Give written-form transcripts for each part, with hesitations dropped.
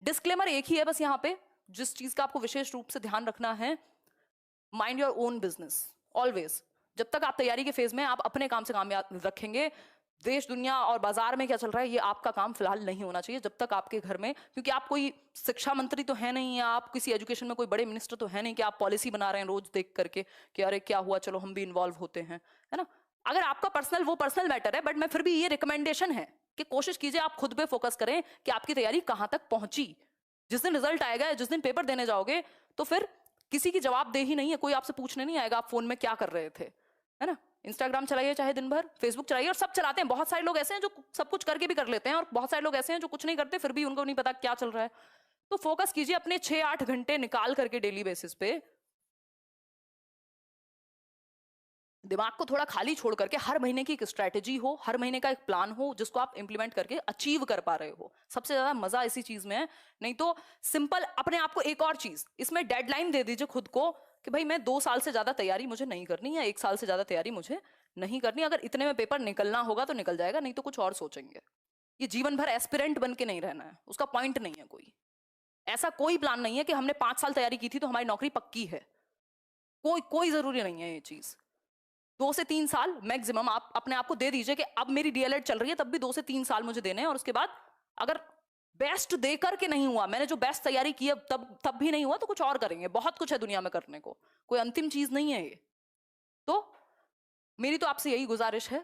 Disclaimer एक ही है बस यहाँ पे, जिस चीज का आपको विशेष रूप से ध्यान रखना है, mind your own business always. जब तक आप तैयारी के फेज में आप अपने काम से काम याद रखेंगे, देश दुनिया और बाजार में क्या चल रहा है ये आपका काम फिलहाल नहीं होना चाहिए जब तक आपके घर में, क्योंकि आप कोई शिक्षा मंत्री तो है नहीं, या आप किसी एजुकेशन में कोई बड़े मिनिस्टर तो है नहीं कि आप पॉलिसी बना रहे हैं रोज देख करके कि अरे क्या हुआ चलो हम भी इन्वॉल्व होते हैं, है ना। अगर आपका पर्सनल वो पर्सनल मैटर है, बट मैं फिर भी ये रिकमेंडेशन है कि कोशिश कीजिए आप खुद पे फोकस करें कि आपकी तैयारी कहां तक पहुंची। जिस दिन रिजल्ट आएगा, जिस दिन पेपर देने जाओगे, तो फिर किसी की जवाबदेही नहीं है, कोई आपसे पूछने नहीं आएगा आप फोन में क्या कर रहे थे, है ना। इंस्टाग्राम चलाइए चाहे दिन भर, फेसबुक चलाइए, और सब चलाते हैं, बहुत सारे लोग ऐसे हैं जो सब कुछ करके भी कर लेते हैं, और बहुत सारे लोग ऐसे हैं जो कुछ नहीं करते फिर भी उनको नहीं पता क्या चल रहा है। तो फोकस कीजिए अपने 6-8 घंटे निकाल करके डेली बेसिस पे, दिमाग को थोड़ा खाली छोड़ करके हर महीने की एक स्ट्रैटेजी हो, हर महीने का एक प्लान हो जिसको आप इंप्लीमेंट करके अचीव कर पा रहे हो। सबसे ज्यादा मजा इसी चीज में है। नहीं तो सिंपल अपने आप को, एक और चीज इसमें डेडलाइन दे दीजिए खुद को कि भाई मैं 2 साल से ज्यादा तैयारी मुझे नहीं करनी, या 1 साल से ज्यादा तैयारी मुझे नहीं करनी। अगर इतने में पेपर निकलना होगा तो निकल जाएगा, नहीं तो कुछ और सोचेंगे। ये जीवन भर एस्पिरेंट बन के नहीं रहना है, उसका पॉइंट नहीं है कोई। ऐसा कोई प्लान नहीं है कि हमने 5 साल तैयारी की थी तो हमारी नौकरी पक्की है, कोई जरूरी नहीं है ये चीज। 2 से 3 साल मैक्सिमम आप अपने आप को दे दीजिए कि अब मेरी डीएलएड चल रही है तब भी 2 से 3 साल मुझे देने हैं, और उसके बाद अगर बेस्ट देकर के नहीं हुआ, मैंने जो बेस्ट तैयारी की है तब भी नहीं हुआ तो कुछ और करेंगे। बहुत कुछ है दुनिया में करने को, कोई अंतिम चीज नहीं है ये। तो मेरी तो आपसे यही गुजारिश है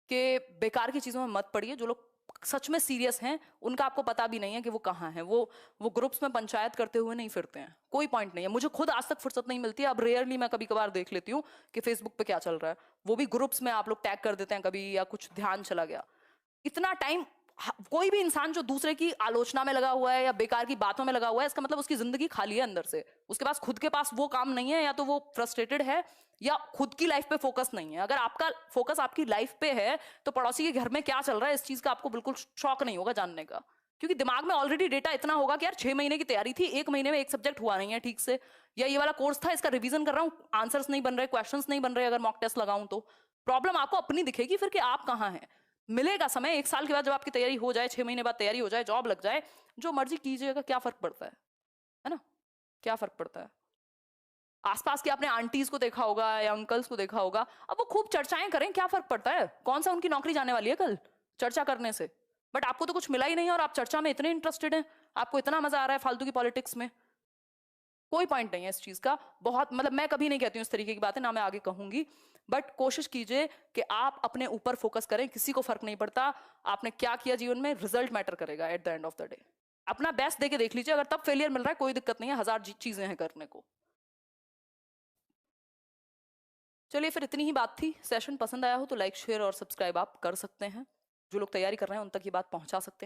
कि बेकार की चीजों में मत पड़िए। जो लोग सच में सीरियस हैं उनका आपको पता भी नहीं है कि वो कहाँ हैं, वो ग्रुप्स में पंचायत करते हुए नहीं फिरते हैं, कोई पॉइंट नहीं है। मुझे खुद आज तक फुर्सत नहीं मिलती है, अब रेयरली मैं कभी कभार देख लेती हूँ कि फेसबुक पे क्या चल रहा है, वो भी ग्रुप्स में आप लोग टैग कर देते हैं कभी, या कुछ ध्यान चला गया। इतना टाइम कोई भी इंसान जो दूसरे की आलोचना में लगा हुआ है या बेकार की बातों में लगा हुआ है, इसका मतलब उसकी जिंदगी खाली है अंदर से, उसके पास खुद के पास वो काम नहीं है, या तो वो फ्रस्ट्रेटेड है या खुद की लाइफ पे फोकस नहीं है। अगर आपका फोकस आपकी लाइफ पे है तो पड़ोसी के घर में क्या चल रहा है इस चीज का आपको बिल्कुल शौक नहीं होगा जानने का, क्योंकि दिमाग में ऑलरेडी डेटा इतना होगा कि यार 6 महीने की तैयारी थी, 1 महीने में एक सब्जेक्ट हुआ नहीं है ठीक से, या ये वाला कोर्स था इसका रिवीजन कर रहा हूँ, आंसर्स नहीं बन रहे, क्वेश्चंस नहीं बन रहे, अगर मॉक टेस्ट लगाऊं तो प्रॉब्लम आपको अपनी दिखेगी फिर कि आप कहाँ हैं। मिलेगा समय, 1 साल के बाद जब आपकी तैयारी हो जाए, 6 महीने बाद तैयारी हो जाए, जॉब लग जाए, जो मर्जी कीजिएगा, क्या फर्क पड़ता है ना, क्या फर्क पड़ता है। आसपास के आपने आंटीज को देखा होगा या अंकल्स को देखा होगा, अब वो खूब चर्चाएं करें, क्या फर्क पड़ता है, कौन सा उनकी नौकरी जाने वाली है कल चर्चा करने से। बट आपको तो कुछ मिला ही नहीं और आप चर्चा में इतने इंटरेस्टेड हैं, आपको इतना मजा आ रहा है फालतू की पॉलिटिक्स में। कोई पॉइंट नहीं है इस चीज का। बहुत मतलब मैं कभी नहीं कहती हूँ इस तरीके की बातें, ना मैं आगे कहूंगी, बट कोशिश कीजिए कि आप अपने ऊपर फोकस करें, किसी को फर्क नहीं पड़ता आपने क्या किया जीवन में, रिजल्ट मैटर करेगा at the end of the day. अपना बेस्ट देके देख लीजिए, अगर तब फेलियर मिल रहा है कोई दिक्कत नहीं है, 1000 चीजें हैं करने को। चलिए फिर इतनी ही बात थी। सेशन पसंद आया हो तो लाइक शेयर और सब्सक्राइब आप कर सकते हैं, जो लोग तैयारी कर रहे हैं उन तक ये बात पहुंचा सकते हैं।